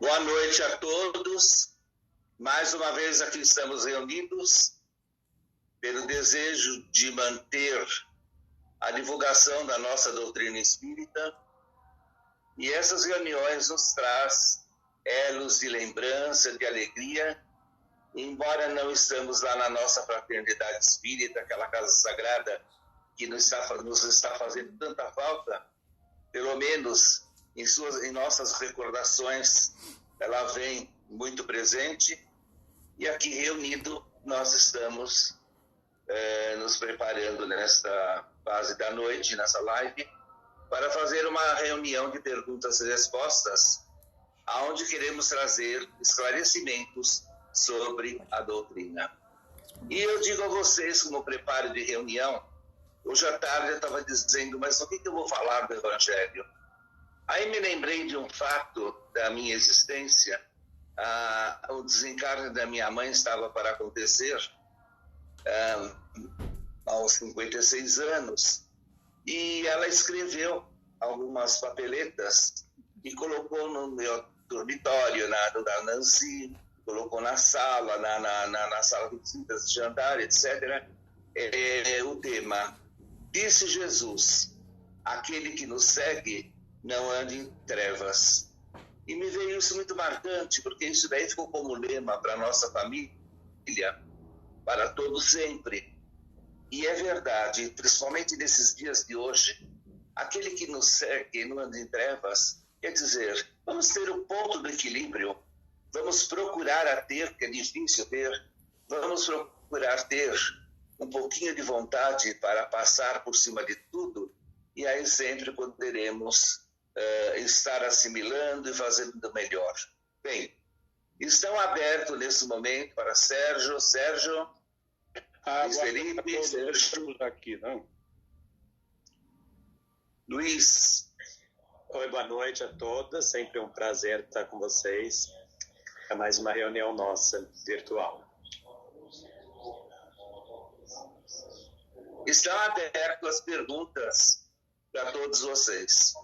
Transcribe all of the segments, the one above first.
Boa noite a todos. Mais uma vez aqui estamos reunidos pelo desejo de manter a divulgação da nossa doutrina espírita. E essas reuniões nos traz elos de lembrança, de alegria. Embora não estamos lá na nossa fraternidade espírita, aquela casa sagrada que nos está fazendo tanta falta, pelo menos em nossas recordações, ela vem muito presente. E aqui reunido nós estamos nos preparando nesta fase da noite, nessa live, para fazer uma reunião de perguntas e respostas, aonde queremos trazer esclarecimentos sobre a doutrina. E eu digo a vocês, como preparo de reunião, hoje à tarde eu estava dizendo, mas o que eu vou falar do Evangelho? Aí me lembrei de um fato da minha existência. O desencarne da minha mãe estava para acontecer aos 56 anos, e ela escreveu algumas papeletas e colocou no meu dormitório, da Nancy, colocou na sala, na sala de visitas de jantar, etc. O tema: disse Jesus, aquele que nos segue não ande em trevas. E me veio isso muito marcante, porque isso daí ficou como lema para a nossa família, para todos sempre. E é verdade, principalmente nesses dias de hoje, aquele que nos segue não anda em trevas, quer dizer, vamos ter o ponto do equilíbrio, vamos procurar a ter, que é difícil ter, vamos procurar ter um pouquinho de vontade para passar por cima de tudo, e aí sempre poderemos estar assimilando e fazendo do melhor. Bem, estão abertos nesse momento para Sérgio, Luiz Felipe, estamos aqui, não? Luiz. Oi, boa noite a todas, sempre um prazer estar com vocês. É mais uma reunião nossa, virtual. Estão abertas as perguntas para todos vocês.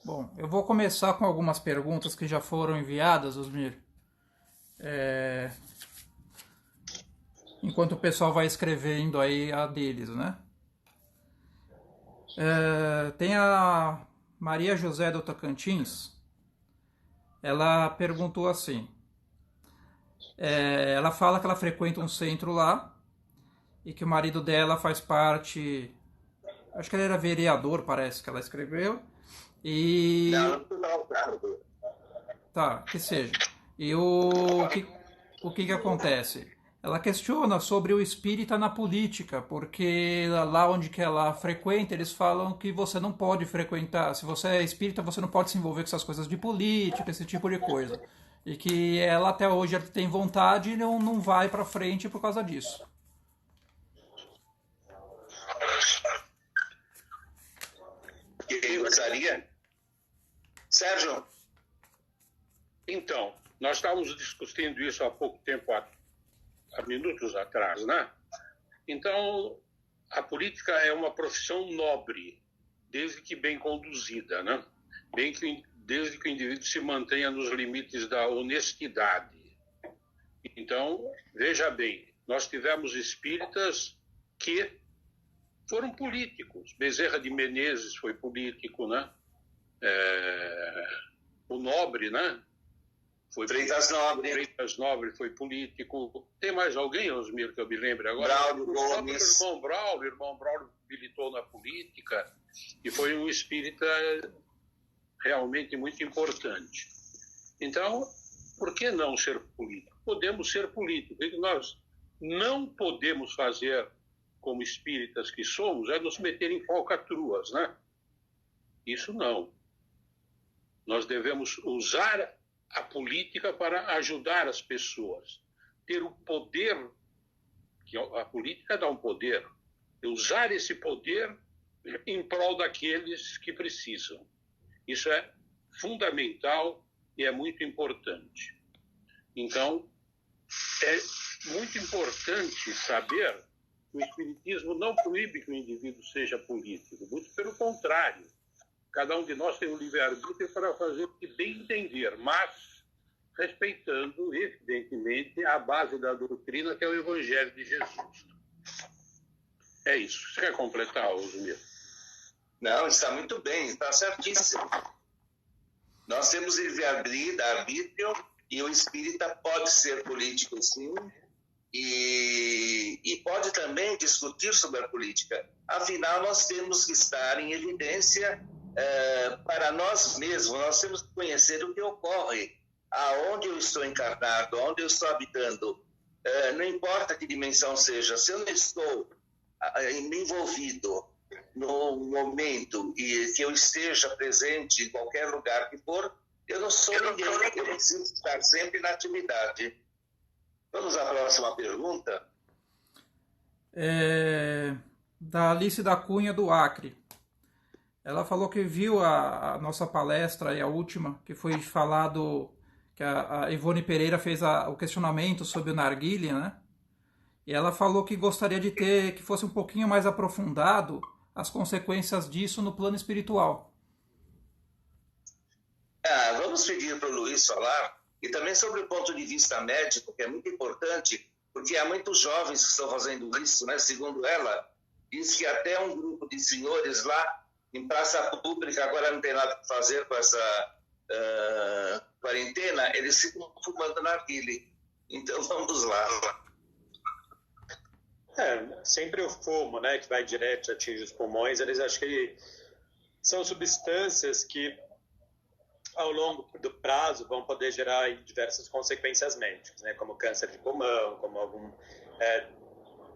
Bom, eu vou começar com algumas perguntas que já foram enviadas, Osmir. Enquanto o pessoal vai escrevendo aí a deles, né? Tem a Maria José do Tocantins. Ela perguntou assim. Ela fala que ela frequenta um centro lá e que o marido dela faz parte... Acho que ele era vereador, parece que ela escreveu. E... Tá, que seja. E o que acontece? Ela questiona sobre o espírita na política, porque lá onde que ela frequenta, eles falam que você não pode frequentar. Se você é espírita, você não pode se envolver com essas coisas de política, esse tipo de coisa. E que ela até hoje ela tem vontade e não vai pra frente por causa disso. Quem gostaria? Sérgio? Então, nós estávamos discutindo isso há pouco tempo, há minutos atrás, né? Então, a política é uma profissão nobre, desde que bem conduzida, né? Desde que o indivíduo se mantenha nos limites da honestidade. Então, veja bem, nós tivemos espíritas que foram políticos. Bezerra de Menezes foi político, né? O Nobre, né? Freitas Nobre foi político. Tem mais alguém, Osmir, que eu me lembre agora? Braulio Gomes. O irmão Braulio militou na política e foi um espírita realmente muito importante. Então, por que não ser político? Podemos ser políticos. O que nós não podemos fazer como espíritas que somos é nos meter em falcatruas, né? Isso não. Nós devemos usar a política para ajudar as pessoas. Ter o poder, que a política dá um poder, usar esse poder em prol daqueles que precisam. Isso é fundamental e é muito importante. Então, é muito importante saber que o Espiritismo não proíbe que o indivíduo seja político, muito pelo contrário. Cada um de nós tem um livre-arbítrio para fazer o que bem entender, mas respeitando, evidentemente, a base da doutrina, que é o Evangelho de Jesus. É isso. Você quer completar, Osmir? Não, está muito bem, está certíssimo. Nós temos livre-arbítrio e o espírita pode ser político, sim, e pode também discutir sobre a política. Afinal, nós temos que estar em evidência para nós mesmos, nós temos que conhecer o que ocorre, aonde eu estou encarnado, aonde eu estou habitando. Não importa que dimensão seja, se eu não estou envolvido no momento e que eu esteja presente em qualquer lugar que for, eu não sou ninguém, eu preciso estar sempre na atividade. Vamos à próxima pergunta. Da Alice da Cunha, do Acre. Ela falou que viu a nossa palestra, a última, que foi falado, que a Ivone Pereira fez o questionamento sobre o narguilé, né? E ela falou que gostaria de que fosse um pouquinho mais aprofundado as consequências disso no plano espiritual. Vamos pedir para o Luiz falar, e também sobre o ponto de vista médico, que é muito importante, porque há muitos jovens que estão fazendo isso, né? Segundo ela, diz que até um grupo de senhores lá, em praça pública, agora não tem nada para fazer com essa quarentena, eles ficam fumando narguilé. Então vamos lá. Sempre o fumo, né, que vai direto, atinge os pulmões, eles acham que são substâncias que, ao longo do prazo, vão poder gerar diversas consequências médicas, né, como câncer de pulmão, como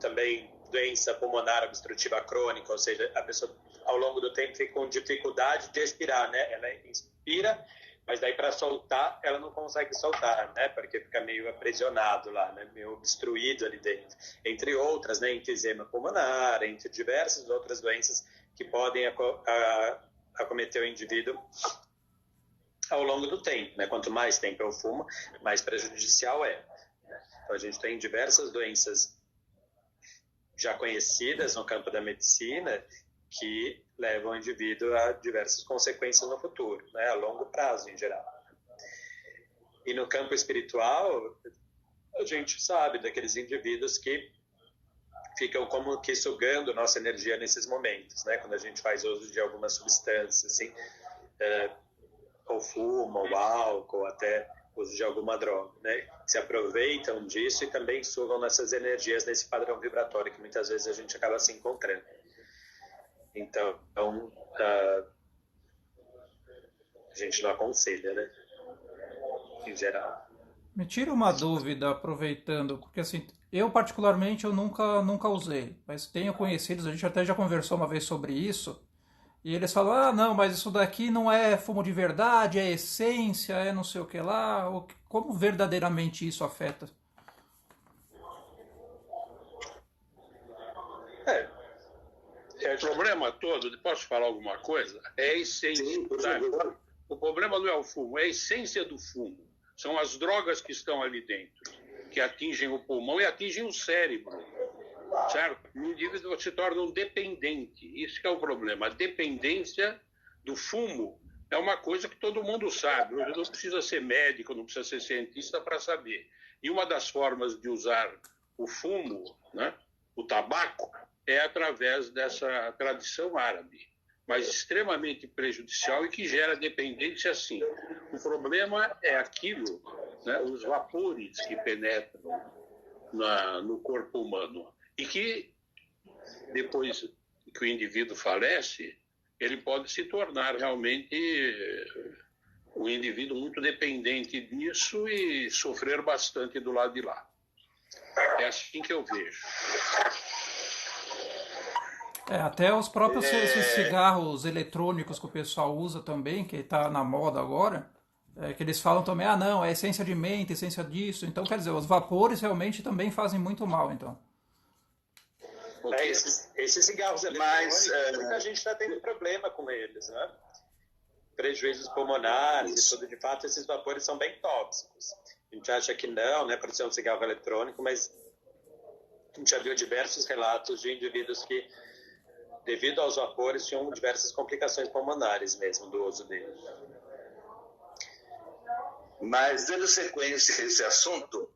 também doença pulmonar obstrutiva crônica, ou seja, a pessoa, ao longo do tempo, fica com dificuldade de respirar, né, ela inspira, mas daí para soltar, ela não consegue soltar, né? Porque fica meio aprisionado lá, né? Meio obstruído ali dentro. Entre outras, né? Enfisema pulmonar, entre diversas outras doenças que podem acometer o indivíduo ao longo do tempo, né? Quanto mais tempo eu fumo, mais prejudicial é. Então, a gente tem diversas doenças já conhecidas no campo da medicina que levam o indivíduo a diversas consequências no futuro, né, a longo prazo, em geral. E no campo espiritual, a gente sabe daqueles indivíduos que ficam como que sugando nossa energia nesses momentos, né, quando a gente faz uso de algumas substâncias, assim, ou fumo, ou álcool, ou até uso de alguma droga, né, se aproveitam disso e também sugam nossas energias nesse padrão vibratório que muitas vezes a gente acaba se encontrando. Então, a gente não aconselha, né? Em geral. Me tira uma dúvida, aproveitando, porque assim, eu particularmente eu nunca usei, mas tenho conhecidos, a gente até já conversou uma vez sobre isso, e eles falam, não, mas isso daqui não é fumo de verdade, é essência, é não sei o que lá, como verdadeiramente isso afeta? O problema todo, posso falar alguma coisa? É a essência. Sabe? O problema não é o fumo, é a essência do fumo. São as drogas que estão ali dentro, que atingem o pulmão e atingem o cérebro. Certo? O indivíduo se torna um dependente. Isso que é o problema. A dependência do fumo é uma coisa que todo mundo sabe. Não precisa ser médico, não precisa ser cientista para saber. E uma das formas de usar o fumo, né, o tabaco, é através dessa tradição árabe, mas extremamente prejudicial e que gera dependência, sim. O problema é aquilo, né, os vapores que penetram no corpo humano e que, depois que o indivíduo falece, ele pode se tornar realmente um indivíduo muito dependente disso e sofrer bastante do lado de lá. É assim que eu vejo. Até os próprios esses cigarros eletrônicos que o pessoal usa também, que está na moda agora, que eles falam também, não, é essência de menta, essência disso. Então, quer dizer, os vapores realmente também fazem muito mal, então. Esses cigarros eletrônicos, a gente está tendo problema com eles, né? Prejuízos pulmonares e tudo. De fato, esses vapores são bem tóxicos. A gente acha que não, né, por ser um cigarro eletrônico, mas a gente já viu diversos relatos de indivíduos que devido aos vapores, tinham diversas complicações pulmonares mesmo do uso dele. Mas, dando sequência a esse assunto,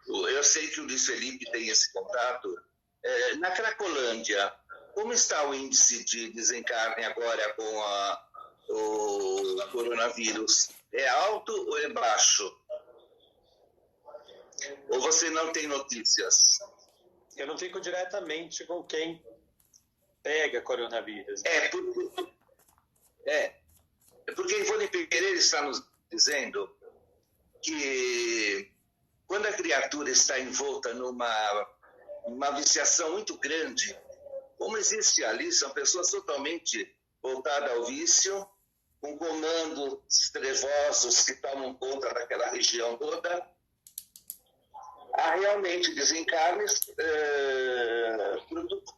eu sei que o Luiz Felipe tem esse contato. Na Cracolândia, como está o índice de desencarne agora com o coronavírus? É alto ou é baixo? Ou você não tem notícias? Eu não fico diretamente com quem pega coronavírus. Porque Ivone Pereira está nos dizendo que quando a criatura está envolta numa viciação muito grande, como existe ali, são pessoas totalmente voltadas ao vício, com comandos trevosos que tomam conta daquela região toda, há realmente desencarnes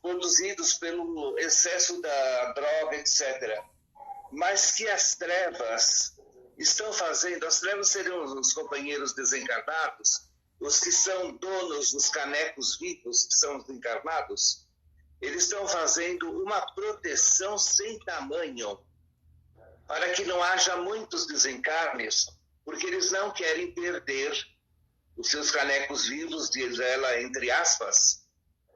produzidos pelo excesso da droga, etc. Mas que as trevas estão fazendo, as trevas seriam os companheiros desencarnados, os que são donos dos canecos vivos, que são os encarnados, eles estão fazendo uma proteção sem tamanho para que não haja muitos desencarnes, porque eles não querem perder os seus canecos vivos, diz ela, entre aspas,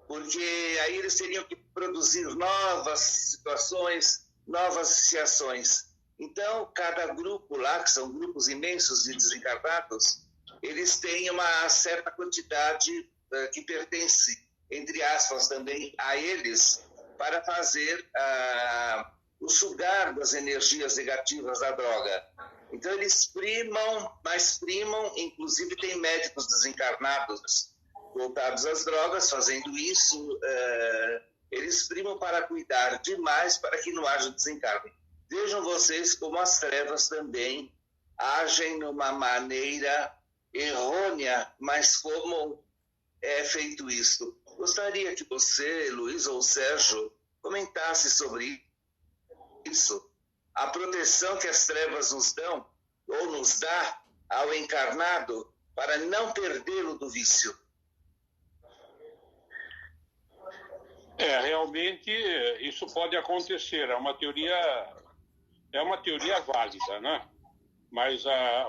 porque aí eles teriam que produzir novas situações, novas associações. Então, cada grupo lá, que são grupos imensos de desencarnados, eles têm uma certa quantidade que pertence, entre aspas, também a eles, para fazer o sugar das energias negativas da droga. Então, eles primam, inclusive tem médicos desencarnados voltados às drogas fazendo isso, eles primam para cuidar demais para que não haja desencarne. Vejam vocês como as trevas também agem de uma maneira errônea, mas como é feito isso. Gostaria que você, Luiz ou Sérgio, comentasse sobre isso. A proteção que as trevas nos dão, ou nos dá ao encarnado, para não perdê-lo do vício. Realmente isso pode acontecer. É uma teoria válida, né? Mas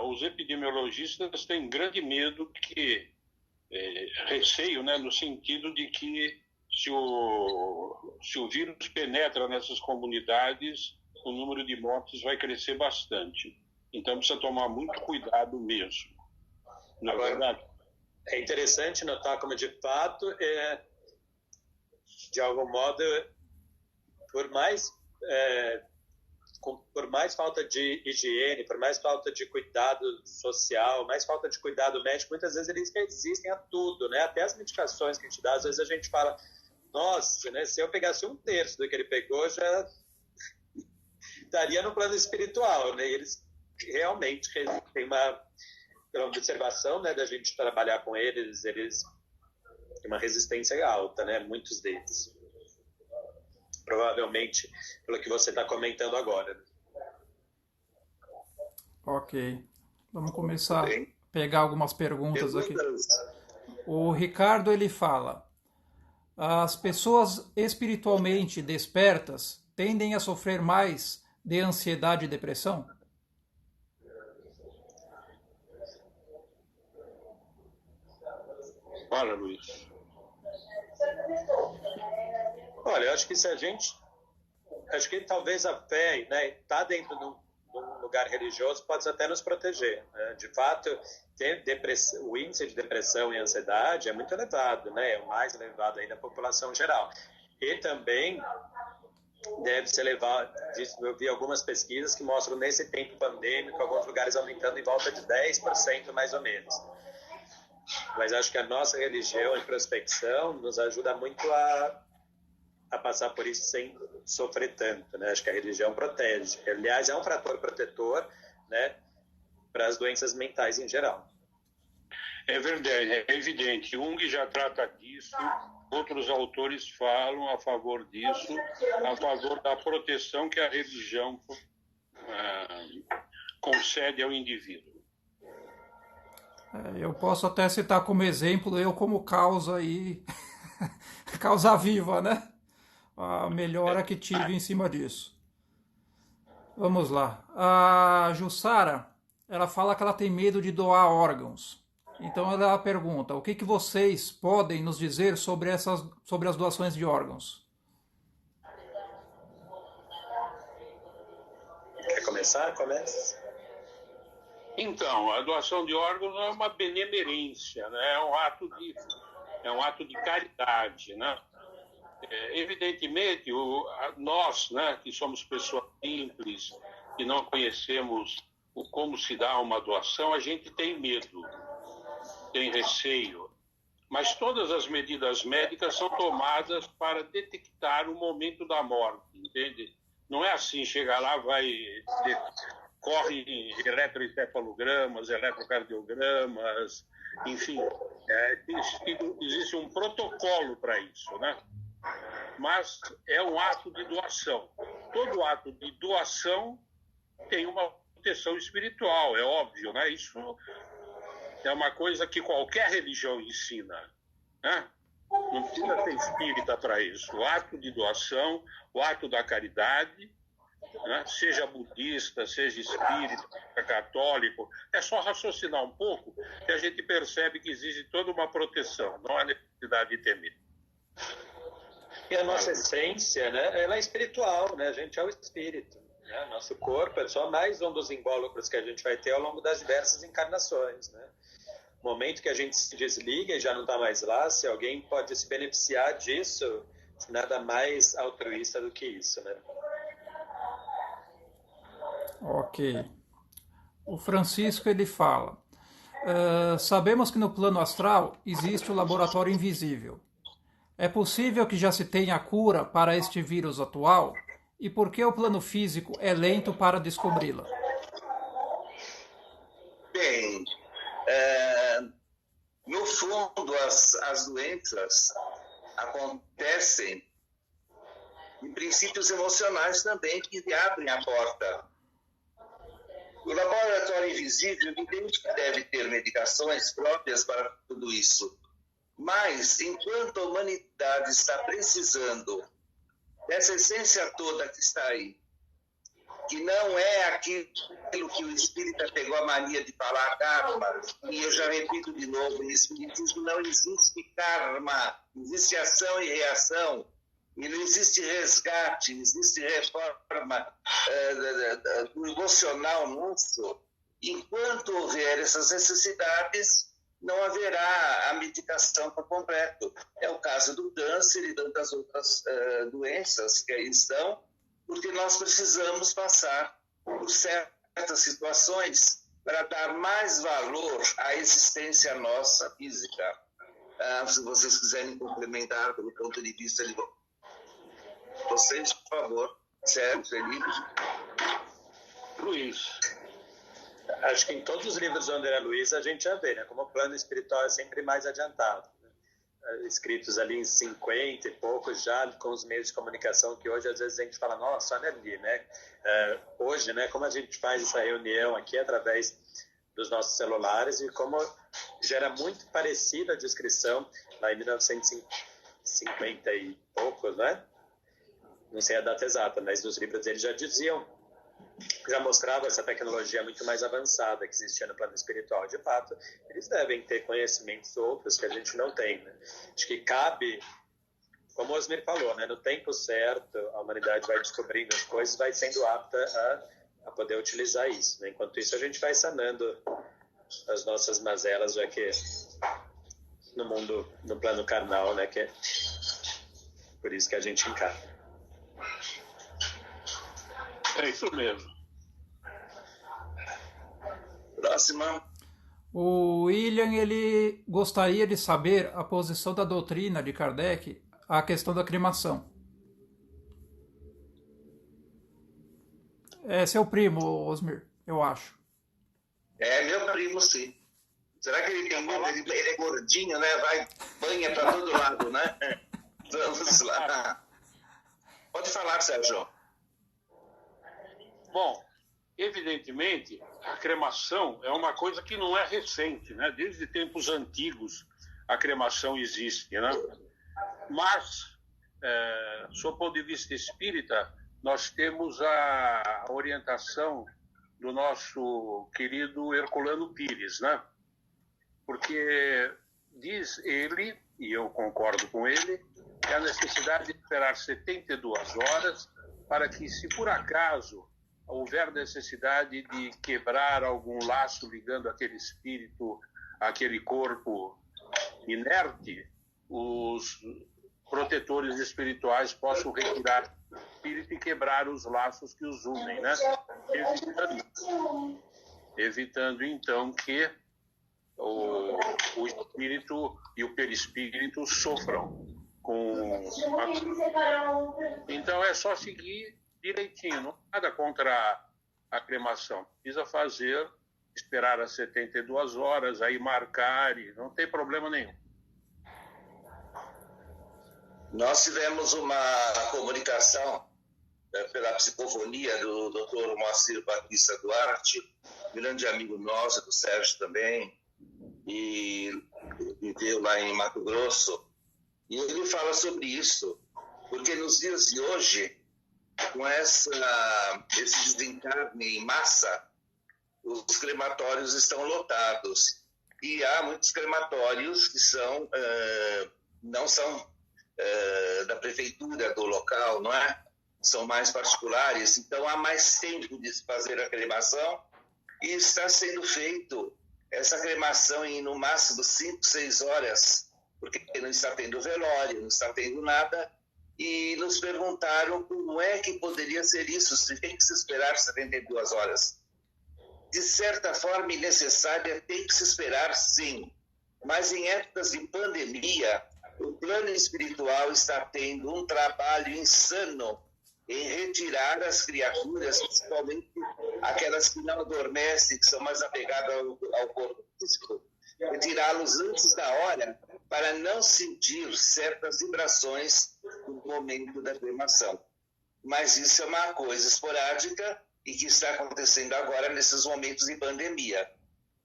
os epidemiologistas têm grande medo receio, né, no sentido de que se o vírus penetra nessas comunidades, o número de mortes vai crescer bastante. Então precisa tomar muito cuidado mesmo. Na verdade, é interessante notar como, de fato, de algum modo, por mais falta de higiene, por mais falta de cuidado social, mais falta de cuidado médico, muitas vezes eles resistem a tudo, né? Até as medicações que a gente dá, às vezes a gente fala, nossa, né, se eu pegasse 1/3 do que ele pegou, já estaria no plano espiritual, né? E eles realmente têm pela observação, né, da gente trabalhar com eles têm uma resistência alta, né? Muitos deles. Provavelmente pelo que você está comentando agora. Ok. Vamos começar a pegar algumas perguntas aqui. O Ricardo, ele fala: as pessoas espiritualmente despertas tendem a sofrer mais de ansiedade e depressão? Fala, Luiz. Olha, eu acho que acho que talvez a fé, né, tá dentro de um lugar religioso, pode até nos proteger, né? De fato, o índice de depressão e ansiedade é muito elevado, né? É o mais elevado aí da população geral. E também deve ser elevado, eu vi algumas pesquisas que mostram nesse tempo pandêmico, alguns lugares aumentando em volta de 10% mais ou menos. Mas acho que a nossa religião e prospecção nos ajuda muito a passar por isso sem sofrer tanto, né? Acho que a religião protege. Aliás, é um fator protetor, né, para as doenças mentais em geral. É verdade, é evidente. Jung já trata disso, outros autores falam a favor disso, a favor da proteção que a religião concede ao indivíduo. Eu posso até citar como exemplo, eu como causa aí causa viva, né? A melhora que tive em cima disso. Vamos lá. A Jussara, ela fala que ela tem medo de doar órgãos. Então ela pergunta: o que que vocês podem nos dizer sobre as doações de órgãos? Quer começar? Começa. Então, a doação de órgãos é uma benemerência, né? É um ato de caridade, né? Evidentemente, nós, né, que somos pessoas simples, que não conhecemos como se dá uma doação, a gente tem medo, tem receio. Mas todas as medidas médicas são tomadas para detectar o momento da morte, entende? Não é assim, chega lá, corre eletroencefalogramas, eletrocardiogramas, enfim, existe um protocolo para isso, né? Mas é um ato de doação. Todo ato de doação tem uma proteção espiritual, é óbvio, né? Isso é uma coisa que qualquer religião ensina, né? Não precisa ser espírita para isso. O ato de doação, o ato da caridade, né? Seja budista, seja espírita, seja católico, é só raciocinar um pouco que a gente percebe que existe toda uma proteção, não há necessidade de temer. E a nossa essência, né, ela é espiritual, né? A gente é o espírito. Né? Nosso corpo é só mais um dos invólucros que a gente vai ter ao longo das diversas encarnações. Né? No momento que a gente se desliga e já não está mais lá, se alguém pode se beneficiar disso, nada mais altruísta do que isso. Né? Ok. O Francisco ele fala: sabemos que no plano astral existe o laboratório invisível. É possível que já se tenha a cura para este vírus atual? E por que o plano físico é lento para descobri-la? Bem, no fundo, as doenças acontecem em princípios emocionais também que abrem a porta. O laboratório invisível, evidente que deve ter medicações próprias para tudo isso. Mas, enquanto a humanidade está precisando dessa essência toda que está aí, que não é aquilo que o espírita pegou a mania de falar, karma, e eu já repito de novo, em espiritismo não existe karma, existe ação e reação, e não existe resgate, existe reforma do emocional nosso. Enquanto houver essas necessidades, não haverá a medicação por completo. É o caso do câncer e tantas outras doenças que aí estão, porque nós precisamos passar por certas situações para dar mais valor à existência nossa física. Se vocês quiserem complementar pelo ponto de vista de vocês, por favor. Sérgio, Felipe. Luiz. Acho que em todos os livros do André Luiz a gente já vê, né? Como o plano espiritual é sempre mais adiantado. Né? Escritos ali em 50 e poucos já, com os meios de comunicação que hoje às vezes a gente fala, nossa, olha ali, né? Hoje, né? Como a gente faz essa reunião aqui através dos nossos celulares e como gera muito parecida a descrição lá em 1950 e poucos, né? Não sei a data exata, mas nos livros eles já diziam, já mostrava essa tecnologia muito mais avançada que existia no plano espiritual. De fato, eles devem ter conhecimentos outros que a gente não tem. Né? Acho que cabe, como o Osmir falou, né? No tempo certo, a humanidade vai descobrindo as coisas, vai sendo apta a poder utilizar isso. Né? Enquanto isso, a gente vai sanando as nossas mazelas, já que no mundo, no plano carnal, né? Que é por isso que a gente encara. É isso mesmo. Próxima. O William ele gostaria de saber a posição da doutrina de Kardec à questão da cremação. É seu primo, Osmir, eu acho. É meu primo, sim. Será que ele tem medo? Ele é gordinho, né? Vai, banha para todo lado, né? Vamos lá. Pode falar, Sérgio. Bom, evidentemente, a cremação é uma coisa que não é recente, né? Desde tempos antigos a cremação existe, né? Mas, sob o ponto de vista espírita, nós temos a orientação do nosso querido Herculano Pires, né? Porque diz ele, e eu concordo com ele, que a necessidade de esperar 72 horas para que, se por acaso houver necessidade de quebrar algum laço ligando aquele espírito, aquele corpo inerte, os protetores espirituais possam retirar o espírito e quebrar os laços que os unem, né? Evitando então que o espírito e o perispírito sofram com Então é só seguir direitinho, não nada contra a cremação. Precisa fazer, esperar as 72 horas, aí marcar, e não tem problema nenhum. Nós tivemos uma comunicação pela psicofonia do Dr. Moacir Batista Duarte, grande amigo nosso, do Sérgio também, e viveu lá em Mato Grosso. E ele fala sobre isso, porque nos dias de hoje, com esse desencarne em massa, os crematórios estão lotados. E há muitos crematórios que não são da prefeitura do local, não é? São mais particulares. Então há mais tempo de fazer a cremação e está sendo feito essa cremação em no máximo 5, 6 horas, porque não está tendo velório, não está tendo nada. E nos perguntaram como é que poderia ser isso, se tem que se esperar 72 horas. De certa forma, necessária, tem que se esperar, sim. Mas em épocas de pandemia, o plano espiritual está tendo um trabalho insano em retirar as criaturas, principalmente aquelas que não adormecem, que são mais apegadas ao corpo físico, retirá-los antes da hora para não sentir certas vibrações no momento da cremação. Mas isso é uma coisa esporádica e que está acontecendo agora nesses momentos de pandemia.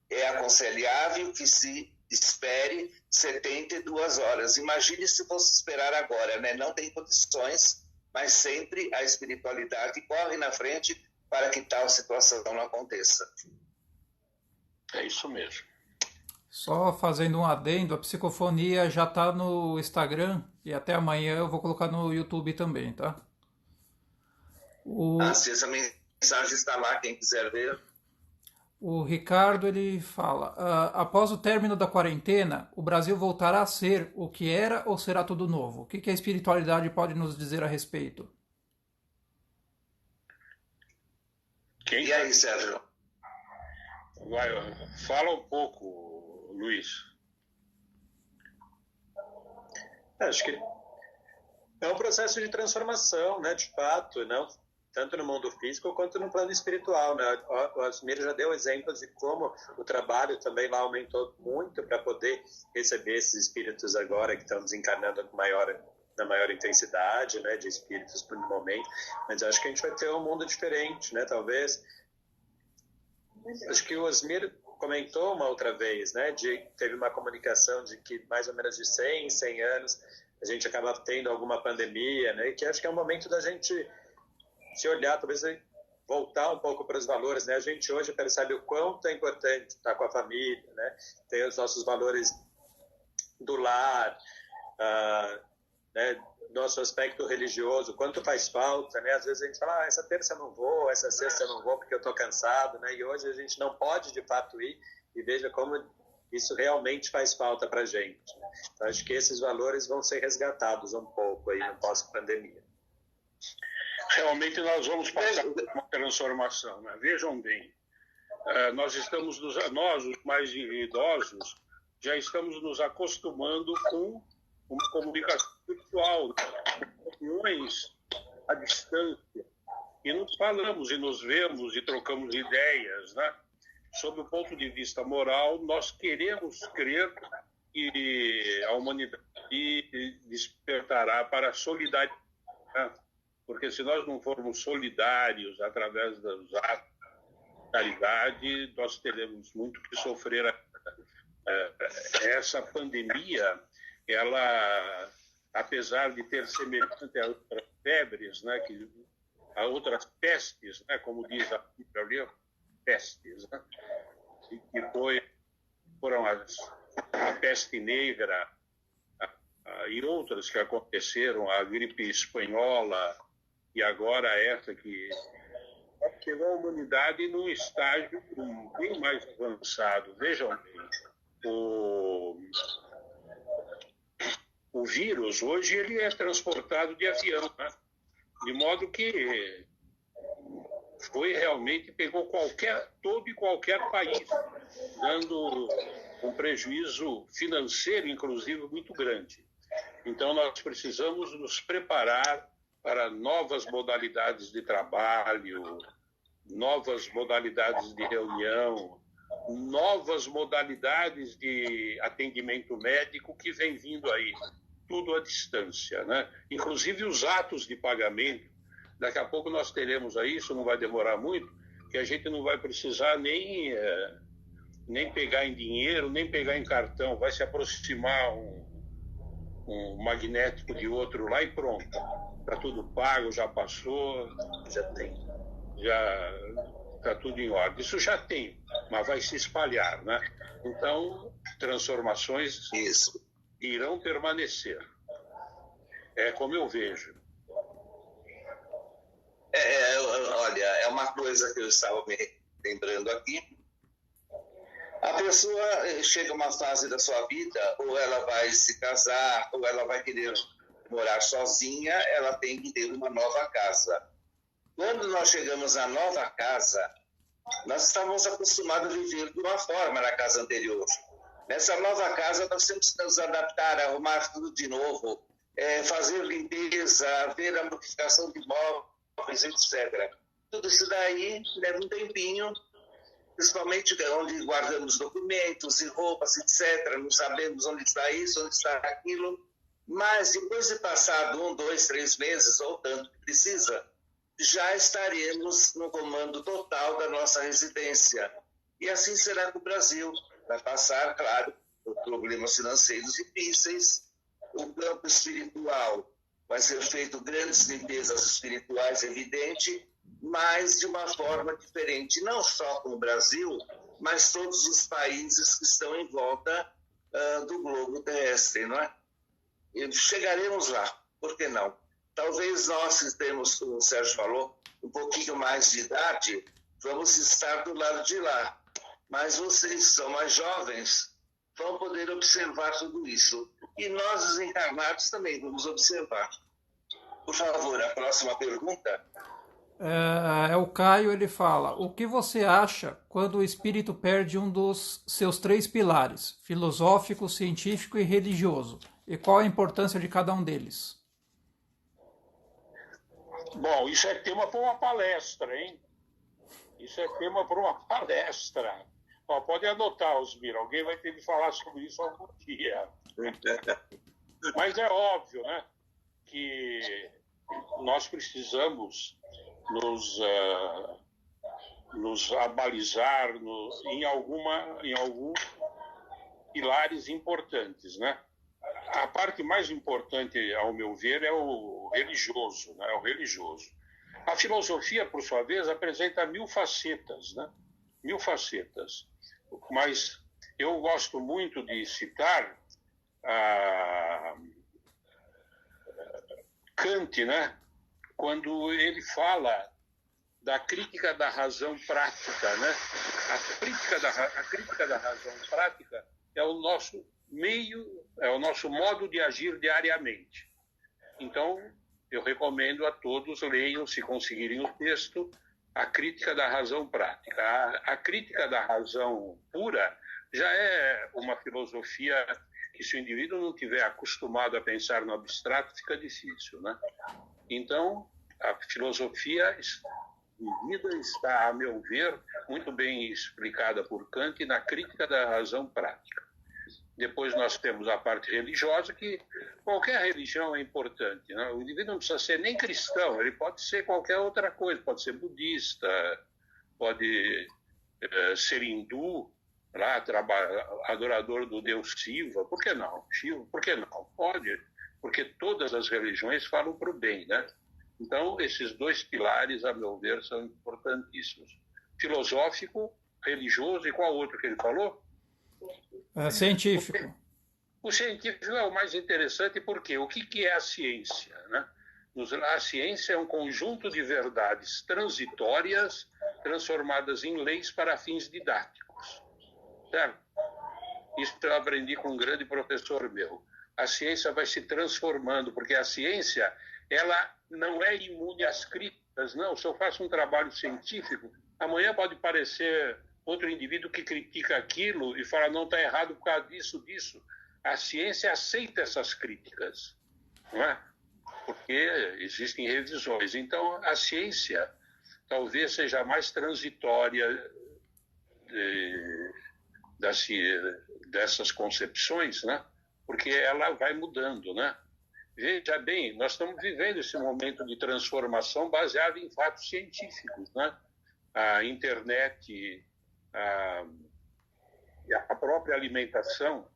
É aconselhável que se espere 72 horas. Imagine se fosse esperar agora, né? Não tem condições, mas sempre a espiritualidade corre na frente para que tal situação não aconteça. É isso mesmo. Só fazendo um adendo, a psicofonia já está no Instagram e até amanhã eu vou colocar no YouTube também, tá? Se essa mensagem está lá, quem quiser ver. O Ricardo, ele fala, após o término da quarentena, o Brasil voltará a ser o que era ou será tudo novo? O que a espiritualidade pode nos dizer a respeito? E aí, Sérgio? Fala um pouco, Luiz. Acho que é um processo de transformação, né, de fato, não? Tanto no mundo físico quanto no plano espiritual, né? O Asmir já deu exemplos de como o trabalho também lá aumentou muito para poder receber esses espíritos agora que estão desencarnando na maior intensidade, né, de espíritos por um momento. Mas acho que a gente vai ter um mundo diferente, né? Talvez. Acho que o Asmir comentou uma outra vez, né? Teve uma comunicação de que mais ou menos de 100 anos a gente acaba tendo alguma pandemia, né? E que acho que é um momento da gente se olhar, talvez voltar um pouco para os valores, né? A gente hoje percebe o quanto é importante estar com a família, né? Ter os nossos valores do lar, né? Nosso aspecto religioso, quanto faz falta, né? Às vezes a gente fala, essa terça eu não vou, essa sexta eu não vou porque eu estou cansado, né? E hoje a gente não pode de fato ir, e veja como isso realmente faz falta para a gente. Então acho que esses valores vão ser resgatados um pouco aí no pós-pandemia. Realmente nós vamos passar por uma transformação, né? Vejam bem, nós, os mais idosos, já estamos nos acostumando com uma comunicação virtual, reuniões à distância, e nos falamos e nos vemos e trocamos ideias, né? Sob o ponto de vista moral, nós queremos crer que a humanidade despertará para a solidariedade, né? Porque se nós não formos solidários através dos atos de caridade, nós teremos muito que sofrer. Essa pandemia, ela apesar de ter semelhante a outras febres, né, a outras pestes, né, como diz a Bíblia, pestes, né, que foram a peste negra e outras que aconteceram, a gripe espanhola e agora essa que chegou a humanidade num estágio bem mais avançado. Vejam bem, o vírus hoje ele é transportado de avião, né? De modo que pegou todo e qualquer país, dando um prejuízo financeiro, inclusive, muito grande. Então, nós precisamos nos preparar para novas modalidades de trabalho, novas modalidades de reunião, novas modalidades de atendimento médico que vem vindo aí, tudo à distância, né? Inclusive os atos de pagamento. Daqui a pouco nós teremos aí, isso não vai demorar muito, que a gente não vai precisar nem pegar em dinheiro, nem pegar em cartão, vai se aproximar um magnético de outro lá e pronto. Está tudo pago, já passou, já está tudo em ordem. Isso já tem, mas vai se espalhar, né? Então, transformações irão permanecer. É como eu vejo. Olha, é uma coisa que eu estava me lembrando aqui. A pessoa chega a uma fase da sua vida, ou ela vai se casar, ou ela vai querer morar sozinha, ela tem que ter uma nova casa. Quando nós chegamos à nova casa, nós estávamos acostumados a viver de uma forma na casa anterior. Nessa nova casa, nós temos que nos adaptar, arrumar tudo de novo, fazer limpeza, ver a modificação de móveis, etc. Tudo isso daí leva um tempinho, principalmente onde guardamos documentos e roupas, etc. Não sabemos onde está isso, onde está aquilo. Mas depois de passado 1, 2, 3 meses, ou tanto que precisa, já estaremos no comando total da nossa residência. E assim será com o Brasil. Vai passar, claro, por problemas financeiros difíceis. O campo espiritual vai ser feito grandes limpezas espirituais, evidente, mas de uma forma diferente, não só com o Brasil, mas todos os países que estão em volta do globo terrestre, não é? E chegaremos lá, por que não? Talvez nós que temos, como o Sérgio falou, um pouquinho mais de idade, vamos estar do lado de lá. Mas vocês que são mais jovens vão poder observar tudo isso. E nós, os encarnados, também vamos observar. Por favor, a próxima pergunta. O Caio, ele fala: o que você acha quando o espírito perde um dos seus 3 pilares, filosófico, científico e religioso? E qual a importância de cada um deles? Bom, isso é tema para uma palestra, hein? Isso é tema para uma palestra. Pode anotar, Osmir, alguém vai ter que falar sobre isso algum dia. Mas é óbvio, né, que nós precisamos nos abalizar em alguns pilares importantes, né? A parte mais importante, ao meu ver, é o religioso, né? O religioso. A filosofia, por sua vez, apresenta 1000 facetas, né? 1000 facetas. Mas eu gosto muito de citar Kant, né? Quando ele fala da crítica da razão prática, né? A crítica da razão prática é o nosso modo de agir diariamente. Então, eu recomendo a todos leiam, se conseguirem o texto, a crítica da razão prática. A crítica da razão pura já é uma filosofia que, se o indivíduo não tiver acostumado a pensar no abstrato, fica difícil, né? Então, a filosofia está, a meu ver, muito bem explicada por Kant na crítica da razão prática. Depois nós temos a parte religiosa, que qualquer religião é importante, né? O indivíduo não precisa ser nem cristão, ele pode ser qualquer outra coisa, pode ser budista, pode ser hindu, adorador do deus Shiva, por que não? Por que não? Pode. porque todas as religiões falam para o bem, né? Então, esses dois pilares, a meu ver, são importantíssimos. Filosófico, religioso e qual outro que ele falou? Científico. O científico é o mais interessante porque o que é a ciência, né? A ciência é um conjunto de verdades transitórias transformadas em leis para fins didáticos. Certo? Isso eu aprendi com um grande professor meu. A ciência vai se transformando, porque a ciência ela não é imune às críticas, não. Se eu faço um trabalho científico, amanhã pode parecer outro indivíduo que critica aquilo e fala, não, está errado por causa disso, disso. A ciência aceita essas críticas, não é? Porque existem revisões. Então, a ciência talvez seja a mais transitória dessas concepções, né? Porque ela vai mudando, né? Veja bem, nós estamos vivendo esse momento de transformação baseado em fatos científicos, né? A internet, a própria alimentação,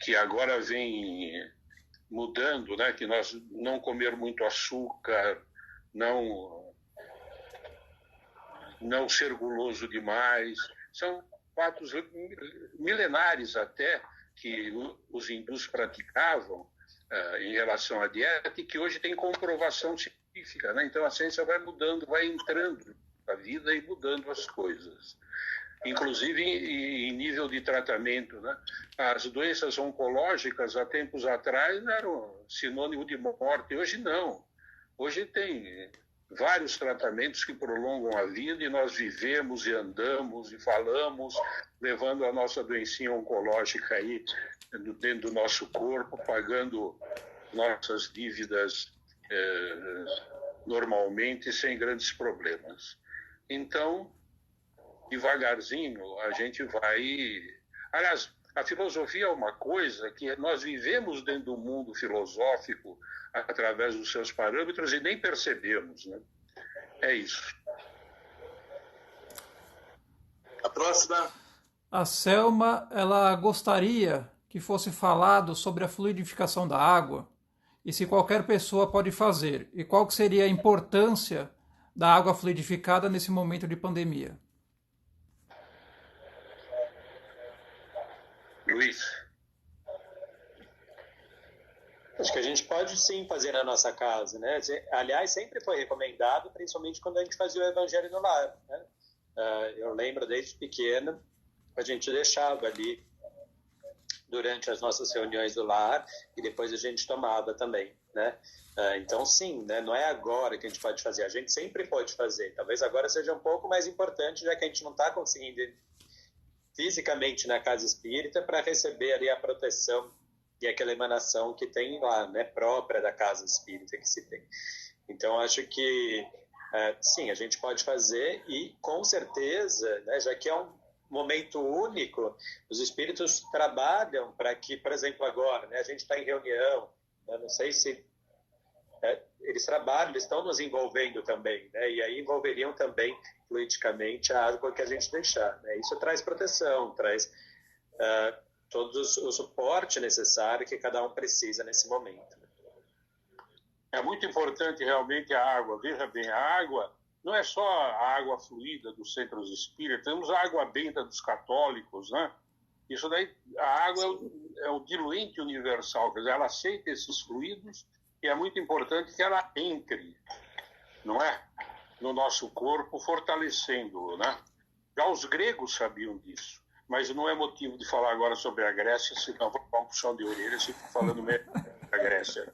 que agora vem mudando, né? Que nós não comer muito açúcar, não ser guloso demais, são fatos milenares até que os hindus praticavam em relação à dieta e que hoje tem comprovação científica, né? Então a ciência vai mudando, vai entrando na vida e mudando as coisas. Inclusive em nível de tratamento, né? As doenças oncológicas há tempos atrás eram sinônimo de morte, hoje não. Hoje tem vários tratamentos que prolongam a vida e nós vivemos e andamos e falamos, levando a nossa doencinha oncológica aí dentro do nosso corpo, pagando nossas dívidas normalmente sem grandes problemas. Então, devagarzinho, a gente vai... Aliás, a filosofia é uma coisa que nós vivemos dentro do mundo filosófico através dos seus parâmetros e nem percebemos, né? É isso. A próxima. A Selma, ela gostaria que fosse falado sobre a fluidificação da água e se qualquer pessoa pode fazer, e qual que seria a importância da água fluidificada nesse momento de pandemia. Luiz. Acho que a gente pode sim fazer na nossa casa, né? Aliás, sempre foi recomendado, principalmente quando a gente fazia o Evangelho no Lar, né? Eu lembro desde pequeno, a gente deixava ali durante as nossas reuniões do lar e depois a gente tomava também, né? Então, sim, né? Não é agora que a gente pode fazer, a gente sempre pode fazer. Talvez agora seja um pouco mais importante, já que a gente não está conseguindo ir fisicamente na casa espírita para receber ali a proteção e aquela emanação que tem lá, né, própria da casa espírita que se tem. Então, acho que, sim, a gente pode fazer e, com certeza, né, já que é um momento único, os espíritos trabalham para que, por exemplo, agora, né, a gente está em reunião, né, não sei se eles trabalham, eles estão nos envolvendo também, né, e aí envolveriam também, fluidicamente, a água que a gente deixar. Né, isso traz proteção, traz... todo o suporte necessário que cada um precisa nesse momento. É muito importante realmente a água. Veja bem, a água não é só a água fluida dos centros espíritas, temos a água benta dos católicos, né? Isso daí, a água é o diluente universal, quer dizer, ela aceita esses fluidos e é muito importante que ela entre, não é? No nosso corpo, fortalecendo-o, né? Já os gregos sabiam disso. Mas não é motivo de falar agora sobre a Grécia, senão vou dar um puxão de orelha se for falando mesmo da Grécia.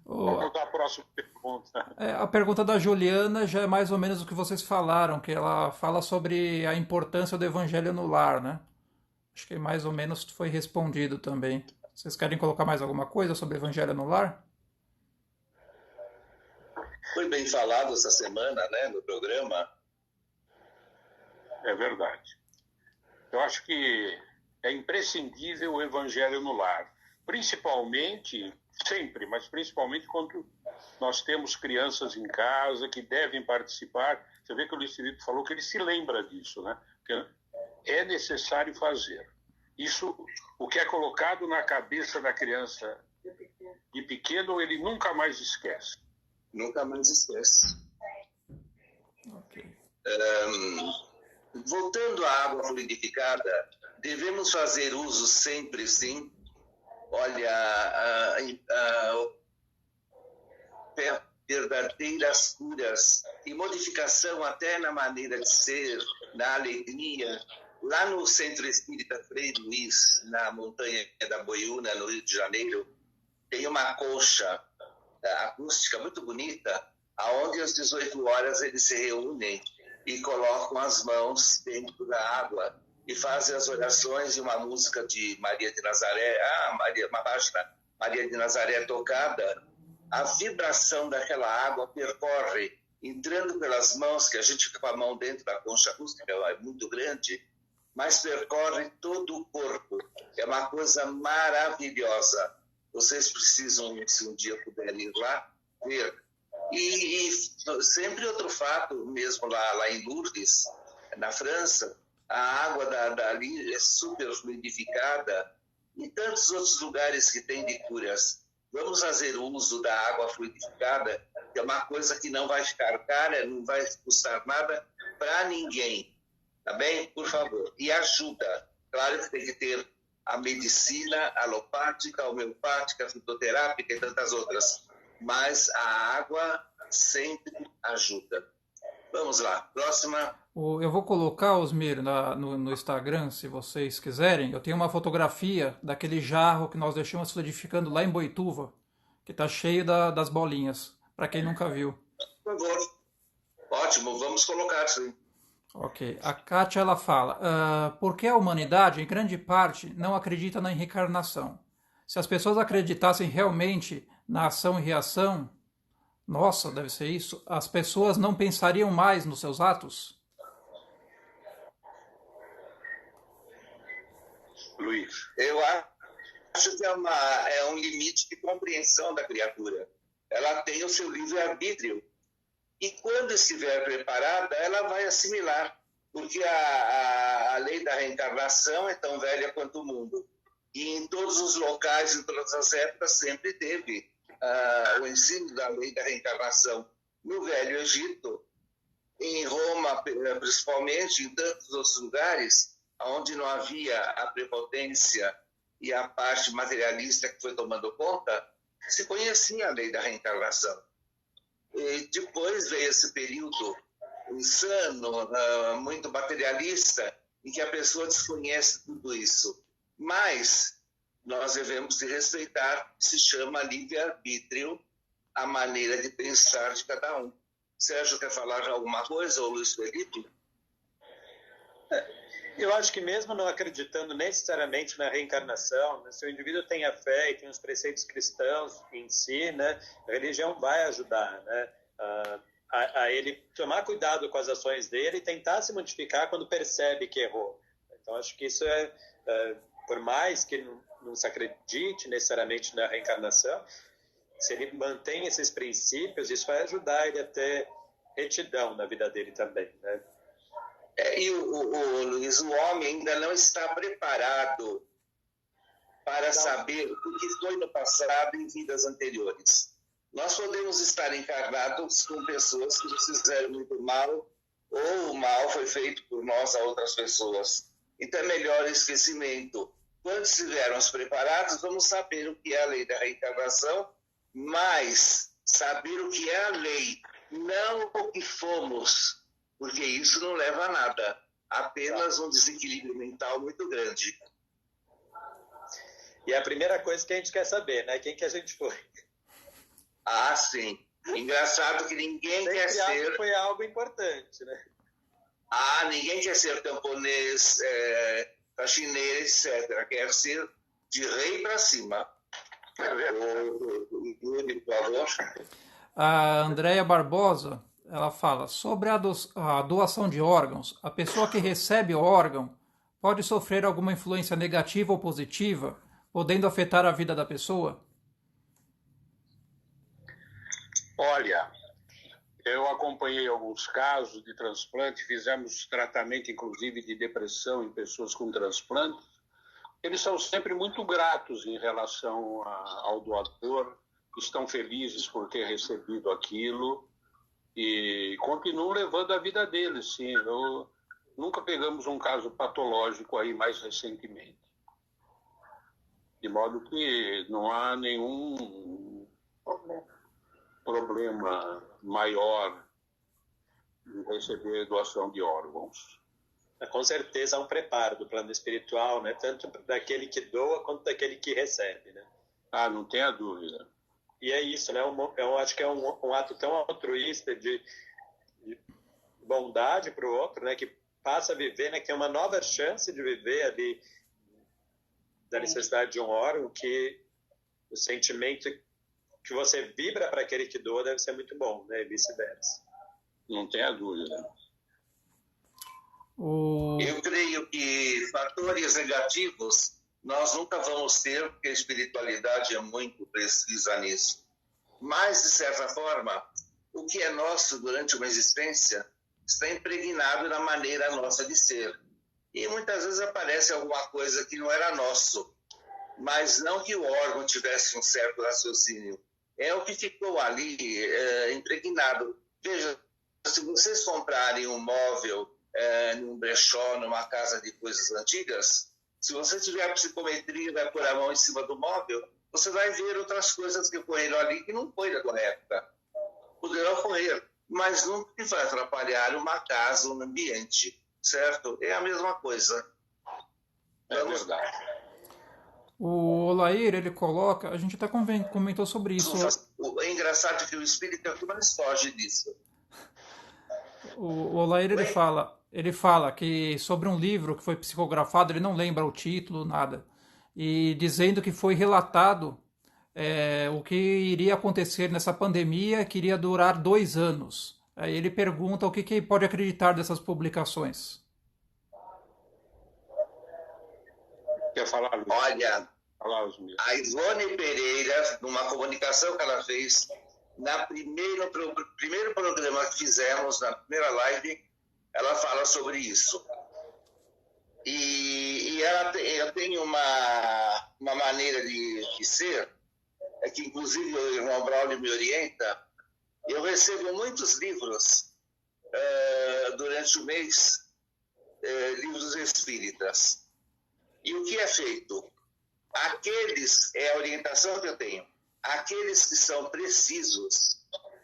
Vamos dar a próxima pergunta. A pergunta da Juliana já é mais ou menos o que vocês falaram, que ela fala sobre a importância do Evangelho no lar, né? Acho que mais ou menos foi respondido também. Vocês querem colocar mais alguma coisa sobre o Evangelho no lar? Foi bem falado essa semana, né, no programa. É verdade. Eu acho que é imprescindível o Evangelho no lar, principalmente, sempre, mas principalmente quando nós temos crianças em casa que devem participar. Você vê que o Luiz Felipe falou que ele se lembra disso, né? Que é necessário fazer. Isso, o que é colocado na cabeça da criança de pequeno, ele nunca mais esquece. Nunca mais esquece. Ok. Voltando à água fluidificada, devemos fazer uso sempre, sim. Olha, verdadeiras curas e modificação até na maneira de ser, na alegria. Lá no Centro Espírita Frei Luís, na Montanha da Boiúna, no Rio de Janeiro, tem uma concha acústica muito bonita, aonde às 18 horas eles se reúnem e colocam as mãos dentro da água e fazem as orações de uma música de Maria de Nazaré, uma página Maria de Nazaré tocada. A vibração daquela água percorre, entrando pelas mãos, que a gente fica com a mão dentro da concha acústica, é muito grande, mas percorre todo o corpo. É uma coisa maravilhosa. Vocês precisam, se um dia puderem ir lá, ver. E sempre outro fato, mesmo lá em Lourdes, na França, a água dali é super fluidificada, e tantos outros lugares que tem de curas. Vamos fazer uso da água fluidificada, que é uma coisa que não vai ficar cara, não vai custar nada para ninguém. Tá bem? Por favor. E ajuda. Claro que tem que ter a medicina alopática, homeopática, fitoterápica e tantas outras. Mas a água sempre ajuda. Vamos lá. Próxima. Eu vou colocar, Osmir, no Instagram, se vocês quiserem. Eu tenho uma fotografia daquele jarro que nós deixamos solidificando lá em Boituva, que está cheio das bolinhas, para quem nunca viu. Por favor. Ótimo, vamos colocar sim. Ok. A Kátia, ela fala, por que a humanidade, em grande parte, não acredita na reencarnação? Se as pessoas acreditassem realmente na ação e reação, nossa, deve ser isso, as pessoas não pensariam mais nos seus atos? Luiz. Eu acho que é um limite de compreensão da criatura. Ela tem o seu livre-arbítrio. E quando estiver preparada, ela vai assimilar. Porque a lei da reencarnação é tão velha quanto o mundo. E em todos os locais, em todas as épocas, sempre teve o ensino da lei da reencarnação. No Velho Egito, em Roma, principalmente, em tantos outros lugares, onde não havia a prepotência e a parte materialista que foi tomando conta, se conhecia a lei da reencarnação. E depois veio esse período insano, muito materialista, em que a pessoa desconhece tudo isso. Mas nós devemos respeitar, se chama livre-arbítrio, a maneira de pensar de cada um. Sérgio, quer falar alguma coisa, ou Luiz Felipe? Eu acho que mesmo não acreditando necessariamente na reencarnação, né, se o indivíduo tem a fé e tem os preceitos cristãos em si, né, a religião vai ajudar, né, a ele tomar cuidado com as ações dele e tentar se modificar quando percebe que errou. Então, acho que isso por mais que ele não se acredite necessariamente na reencarnação, se ele mantém esses princípios, isso vai ajudar ele a ter retidão na vida dele também, né? E Luiz, o homem ainda não está preparado para saber o que foi no passado em vidas anteriores. Nós podemos estar encarnados com pessoas que nos fizeram muito mal, ou o mal foi feito por nós a outras pessoas. Então é melhor esquecimento. Quando estivermos preparados, vamos saber o que é a lei da reencarnação, mas saber o que é a lei, não o que fomos, porque isso não leva a nada, apenas um desequilíbrio mental muito grande. E a primeira coisa que a gente quer saber, né? Quem que a gente foi? Ah, sim. Engraçado que ninguém quer ser... Foi algo importante, né? Ah, ninguém quer ser camponês, faxineiro, etc. Quer ser de rei para cima. Por favor. A Andréia Barbosa, ela fala, sobre a doação de órgãos, a pessoa que recebe o órgão pode sofrer alguma influência negativa ou positiva, podendo afetar a vida da pessoa? Olha, eu acompanhei alguns casos de transplante, fizemos tratamento inclusive de depressão em pessoas com transplante. eles são sempre muito gratos em relação ao doador, estão felizes por ter recebido aquilo e continuam levando a vida deles, sim. Nunca pegamos um caso patológico aí mais recentemente. De modo que não há nenhum problema maior em receber doação de órgãos. Com certeza há um preparo do plano espiritual, né? Tanto daquele que doa quanto daquele que recebe, né? Não tenha dúvida. E é isso, né? Eu acho que é um ato tão altruísta de bondade para o outro, né? Que passa a viver, né? Que é uma nova chance de viver ali da necessidade de um órgão, que o sentimento que você vibra para aquele que doa deve ser muito bom, né? E vice-versa. Não tenha dúvida. Eu creio que fatores negativos nós nunca vamos ter, porque a espiritualidade é muito precisa nisso. Mas, de certa forma, o que é nosso durante uma existência está impregnado na maneira nossa de ser. E muitas vezes aparece alguma coisa que não era nosso, mas não que o órgão tivesse um certo raciocínio. É o que ficou ali impregnado. Veja, se vocês comprarem um móvel num brechó, numa casa de coisas antigas, se você tiver a psicometria e vai pôr a mão em cima do móvel, você vai ver outras coisas que ocorreram ali que não foi da tua época. Poderão ocorrer, mas nunca vai atrapalhar uma casa, um ambiente, certo? É a mesma coisa. É verdade. O Olair, ele coloca, a gente até comentou sobre isso. É engraçado que o espírito é o que mais foge disso. O Olair, ele fala que sobre um livro que foi psicografado, ele não lembra o título, nada, e dizendo que foi relatado o que iria acontecer nessa pandemia, que iria durar 2 anos. Aí ele pergunta o que pode acreditar dessas publicações. Quer falar, Luiz? Olha, a Ivone Pereira, numa comunicação que ela fez, no primeiro programa que fizemos, na primeira live, ela fala sobre isso. E ela tem uma maneira de ser, que inclusive o irmão Braulio me orienta. Eu recebo muitos livros durante o mês, livros espíritas. E o que é feito? É a orientação que eu tenho. Aqueles que são precisos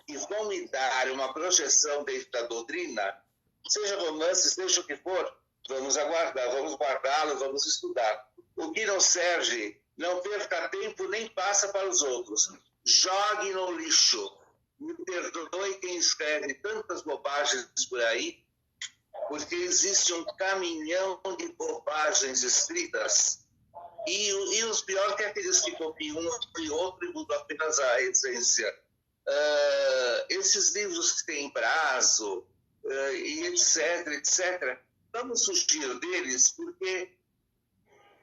e vão me dar uma projeção dentro da doutrina, seja romance, seja o que for, vamos aguardar, vamos guardá-lo, vamos estudar. O que não serve, não perca tempo nem passa para os outros. Jogue no lixo. Me perdoe quem escreve tantas bobagens por aí, porque existe um caminhão de bobagens escritas. E os piores que aqueles que copiam um e outro e mudam apenas a essência. Esses livros que têm prazo, e etc. Vamos fugir deles, porque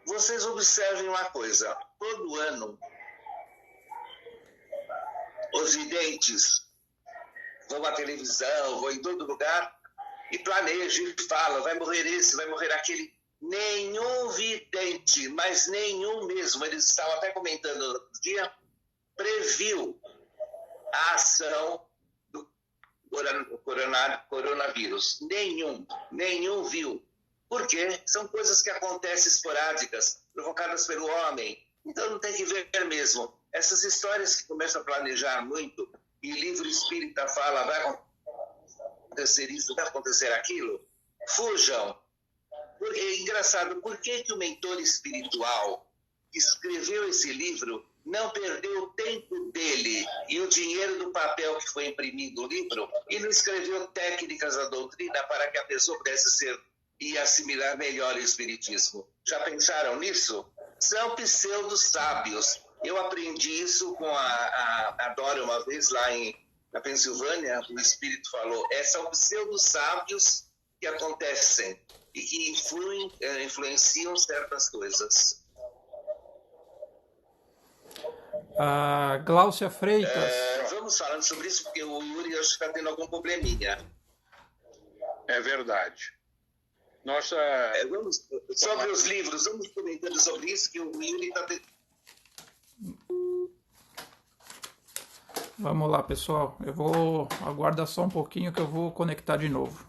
vocês observem uma coisa. Todo ano, os videntes vão à televisão, vão em todo lugar e planejam e falam, vai morrer esse, vai morrer aquele. Nenhum vidente, mas nenhum mesmo, eles estavam até comentando no dia, previu a ação do coronavírus. Nenhum viu. Por quê? São coisas que acontecem esporádicas, provocadas pelo homem. Então não tem que ver mesmo. Essas histórias que começam a planejar muito, e livro espírita fala, vai acontecer isso, vai acontecer aquilo, fujam. Porque é engraçado, por que o mentor espiritual que escreveu esse livro não perdeu o tempo dele e o dinheiro do papel que foi imprimido no livro e não escreveu técnicas da doutrina para que a pessoa pudesse ser e assimilar melhor o espiritismo? Já pensaram nisso? São pseudo-sábios. Eu aprendi isso com a Dora uma vez lá na Pensilvânia, o espírito falou, são pseudo-sábios que acontecem e que influenciam certas coisas. A Gláucia Freitas. Vamos falando sobre isso, porque o Yuri acho que está tendo algum probleminha. É verdade. Nossa... Sobre os livros, vamos comentando sobre isso, que o Yuri está... Vamos lá, pessoal. Eu vou aguardar só um pouquinho que eu vou conectar de novo.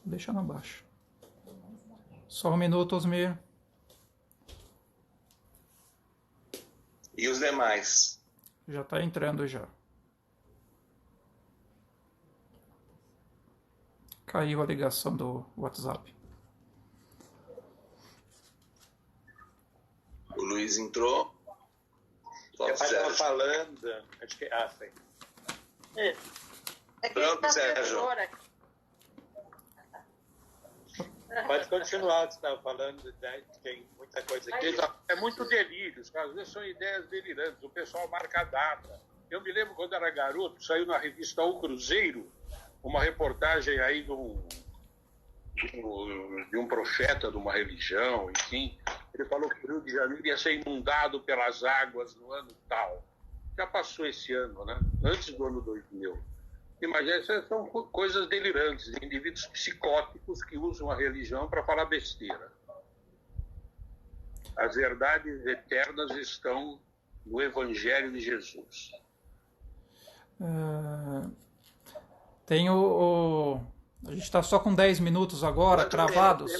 Deixa na baixa. Só um minuto, Osmir. E os demais? Já está entrando já. Caiu a ligação do WhatsApp. O Luiz entrou. Meu pai estava falando. Acho que. Foi. Pronto, Sérgio. Pode continuar o que você estava falando, né? Tem muita coisa aqui. É muito delírio, às vezes são ideias delirantes, o pessoal marca a data. Eu me lembro quando era garoto, saiu na revista O Cruzeiro, uma reportagem aí de um profeta de uma religião, enfim. Ele falou que o Rio de Janeiro ia ser inundado pelas águas no ano tal. Já passou esse ano, né? Antes do ano 2000. Imagina, essas são coisas delirantes, de indivíduos psicóticos que usam a religião para falar besteira. As verdades eternas estão no Evangelho de Jesus. A gente está só com 10 minutos agora, cravados.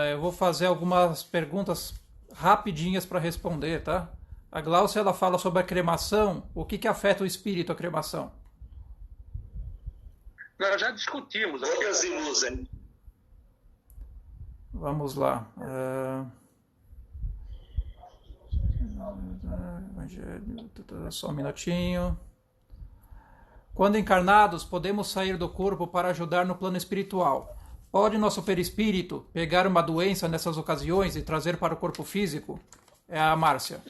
Eu vou fazer algumas perguntas rapidinhas para responder, tá? A Glaucia, ela fala sobre a cremação. O que afeta o espírito, a cremação? Nós já discutimos. Todas iludem. Vamos lá. Só um minutinho. Quando encarnados, podemos sair do corpo para ajudar no plano espiritual. Pode nosso perispírito pegar uma doença nessas ocasiões e trazer para o corpo físico? É a Márcia.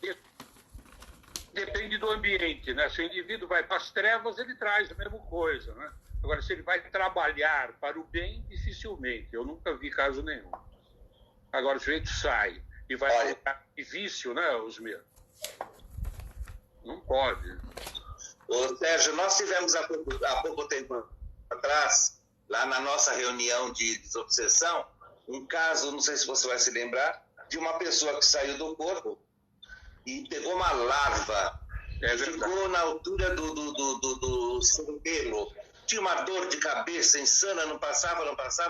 Depende do ambiente, né? Se o indivíduo vai para as trevas, ele traz a mesma coisa, né? Agora, se ele vai trabalhar para o bem, dificilmente. Eu nunca vi caso nenhum. Agora, o sujeito sai e vai colocar vício, né, Osmir? Não pode. Ô, Sérgio, nós tivemos há pouco tempo atrás, lá na nossa reunião de desobsessão, um caso, não sei se você vai se lembrar, de uma pessoa que saiu do corpo e pegou uma larva, ficou na altura do cerebelo, tinha uma dor de cabeça insana, não passava,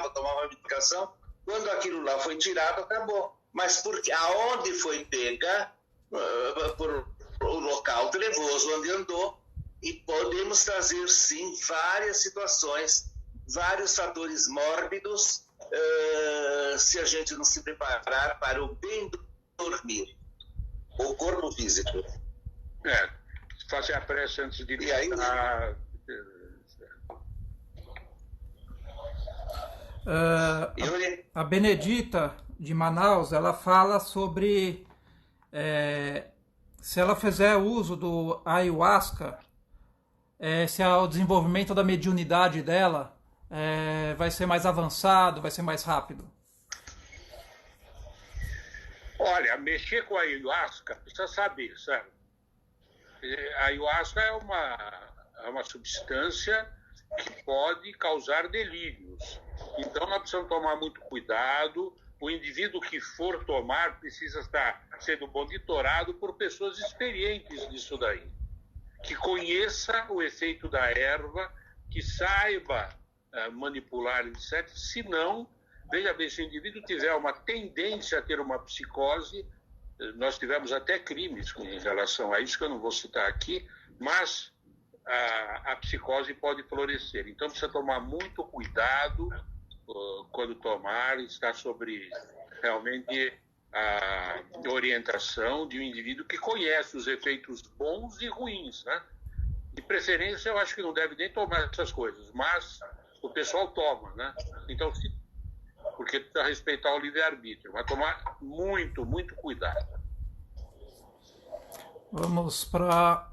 tomava medicação. Quando aquilo lá foi tirado, acabou. Mas porque aonde foi pega, por o local trevoso onde andou, e podemos trazer, sim, várias situações, vários fatores mórbidos, se a gente não se preparar para o bem dormir. O corpo físico. Fazer a prece antes de e aí, a Benedita de Manaus, ela fala sobre se ela fizer uso do ayahuasca, se o desenvolvimento da mediunidade dela vai ser mais avançado, vai ser mais rápido. Olha, mexer com a ayahuasca, precisa saber, sabe? A ayahuasca é uma substância que pode causar delírios. Então, nós precisamos tomar muito cuidado. O indivíduo que for tomar precisa estar sendo monitorado por pessoas experientes nisso daí. Que conheça o efeito da erva, que saiba manipular, etc. Se não, veja bem, se o indivíduo tiver uma tendência a ter uma psicose, nós tivemos até crimes em relação a isso, que eu não vou citar aqui, mas a psicose pode florescer. Então, precisa tomar muito cuidado quando tomar, estar sobre realmente a orientação de um indivíduo que conhece os efeitos bons e ruins, né? De preferência, eu acho que não deve nem tomar essas coisas, mas o pessoal toma, né? Então, porque precisa respeitar o livre-arbítrio, mas tomar muito, muito cuidado. Vamos para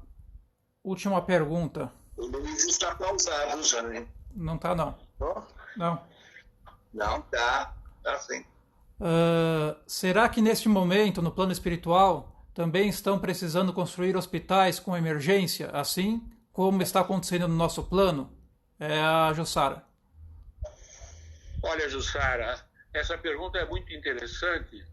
Última pergunta. O Luiz está pausado já, né? Não tá, não. Oh, Não. não, tá sim. Será que neste momento, no plano espiritual, também estão precisando construir hospitais com emergência, assim como está acontecendo no nosso plano? É a Jussara. Olha, Jussara, essa pergunta é muito interessante,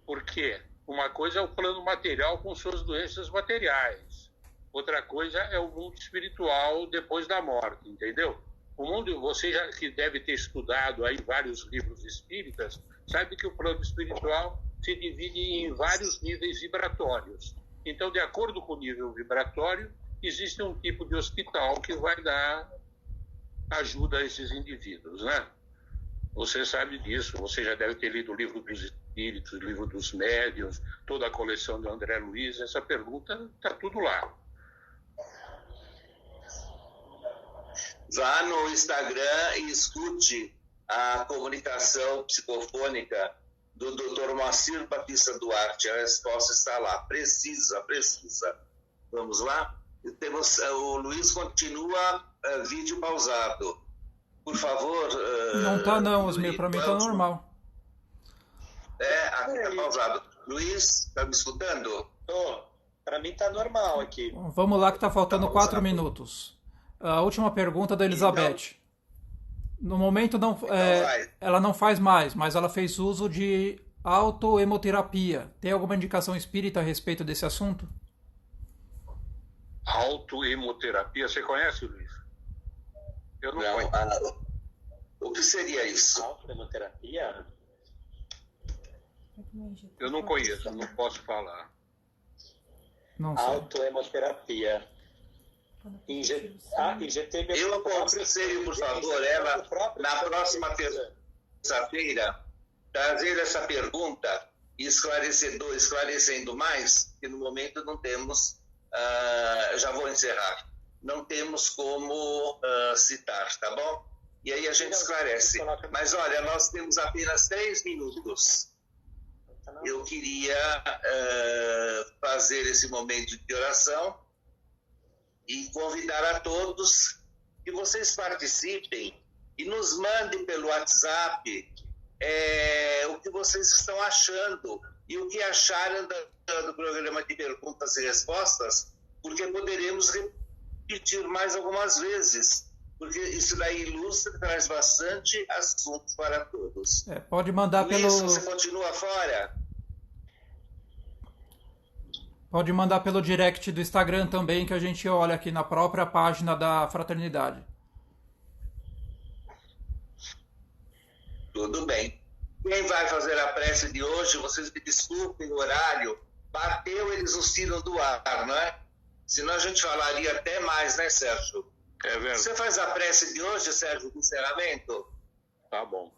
porque uma coisa é o plano material com suas doenças materiais. Outra coisa é o mundo espiritual depois da morte, entendeu? O mundo, você já que deve ter estudado aí vários livros espíritas, sabe que o plano espiritual se divide em vários níveis vibratórios. Então, de acordo com o nível vibratório, existe um tipo de hospital que vai dar ajuda a esses indivíduos, né? Você sabe disso, você já deve ter lido o livro dos espíritos, o livro dos médiuns, toda a coleção de André Luiz. Essa pergunta está tudo lá. Vá no Instagram e escute a comunicação psicofônica do Dr. Moacir Batista Duarte. A resposta está lá. Precisa. Vamos lá? O Luiz continua vídeo pausado. Por favor. Não tá não, Osmir. Para mim tá normal. Aqui tá pausado. Luiz, tá me escutando? Tô. Para mim tá normal aqui. Bom, vamos lá que tá faltando 4 minutos. A última pergunta da Elizabeth. No momento não, ela não faz mais, mas ela fez uso de autoemoterapia. Tem alguma indicação espírita a respeito desse assunto? Autoemoterapia, você conhece, Luiz? Eu não conheço. O que seria isso? Autoemoterapia? Eu não conheço, não posso falar. Não sei. Autoemoterapia. Injetei meu Eu aconselho, por favor, ela, na próxima terça-feira, trazer essa pergunta esclarecendo mais, que no momento não temos, já vou encerrar, não temos como citar, tá bom? E aí a gente esclarece. Mas olha, nós temos apenas 3 minutos. Eu queria fazer esse momento de oração e convidar a todos que vocês participem e nos mandem pelo WhatsApp o que vocês estão achando e o que acharam do programa de perguntas e respostas, porque poderemos repetir mais algumas vezes, porque isso daí ilustra e traz bastante assunto para todos. Pode mandar Luiz, você continua fora? Pode mandar pelo direct do Instagram também, que a gente olha aqui na própria página da Fraternidade. Tudo bem. Quem vai fazer a prece de hoje, vocês me desculpem o horário, bateu, eles nos tiram do ar, não é? Senão a gente falaria até mais, né, Sérgio? É verdade. Você faz a prece de hoje, Sérgio, do encerramento? Tá bom.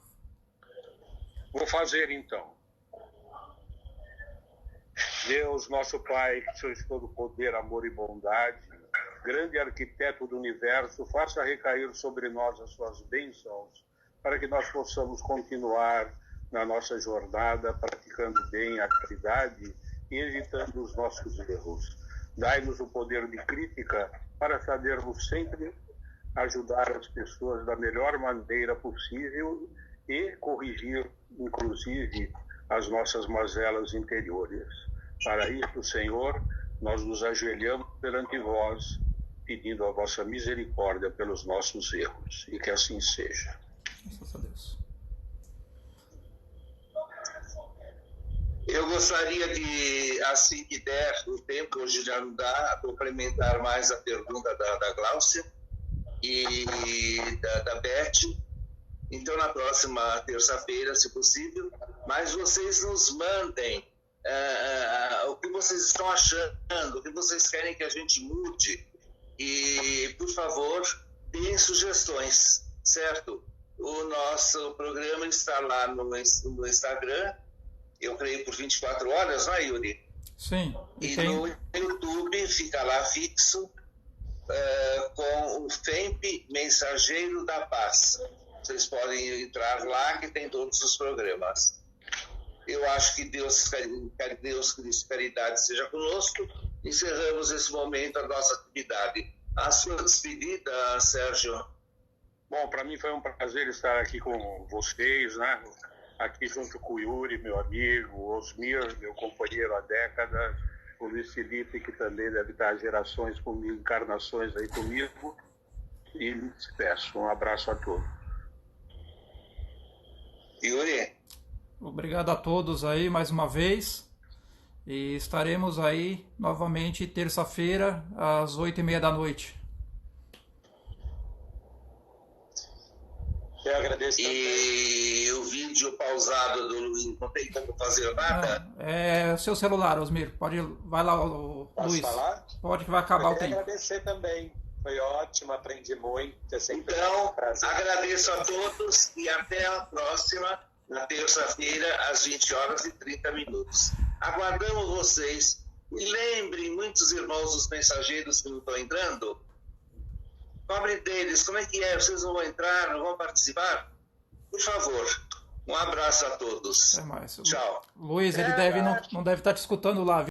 Vou fazer então. Deus, nosso Pai, que sois todo poder, amor e bondade, grande arquiteto do universo, faça recair sobre nós as suas bênçãos, para que nós possamos continuar na nossa jornada, praticando bem a caridade e evitando os nossos erros. Dai-nos o poder de crítica para sabermos sempre ajudar as pessoas da melhor maneira possível e corrigir, inclusive, as nossas mazelas interiores. Para isso, Senhor, nós nos ajoelhamos perante vós, pedindo a vossa misericórdia pelos nossos erros, e que assim seja. Graças a Deus. Eu gostaria de, assim que der o tempo, hoje já não dá, complementar mais a pergunta da Gláucia e da Beth. Então, na próxima terça-feira, se possível, mas vocês nos mandem o que vocês estão achando, o que vocês querem que a gente mude. E, por favor, deem sugestões, certo? O nosso programa está lá no Instagram, eu creio por 24 horas, não é, Yuri? Sim. E no YouTube fica lá fixo com o FEMP Mensageiro da Paz. Vocês podem entrar lá que tem todos os programas. Eu acho que Deus Cristo, caridade seja conosco encerramos esse momento a nossa atividade. A sua despedida, Sérgio. Bom, para mim foi um prazer estar aqui com vocês, né? Aqui junto com o Yuri, meu amigo, o Osmir, meu companheiro há décadas, o Luiz Felipe, que também deve estar gerações comigo, encarnações aí comigo. E me despeço. Um abraço a todos. Yuri? Obrigado a todos aí mais uma vez. E estaremos aí novamente terça-feira, às 8h30 da noite. Eu agradeço. E o vídeo pausado do Luiz, não tem como fazer nada? É seu celular, Osmir. Vai lá, Posso Luiz. falar? Pode, que vai acabar o tempo. Eu agradecer também. Foi ótimo, aprendi muito. Então, agradeço a todos e até a próxima, na terça-feira, às 20h30. Aguardamos vocês. E lembrem, muitos irmãos dos mensageiros que não estão entrando, cobrem deles, como é que é? Vocês não vão entrar, não vão participar? Por favor, um abraço a todos. Até mais. Tchau. Luiz, ele não deve estar te escutando lá, viu?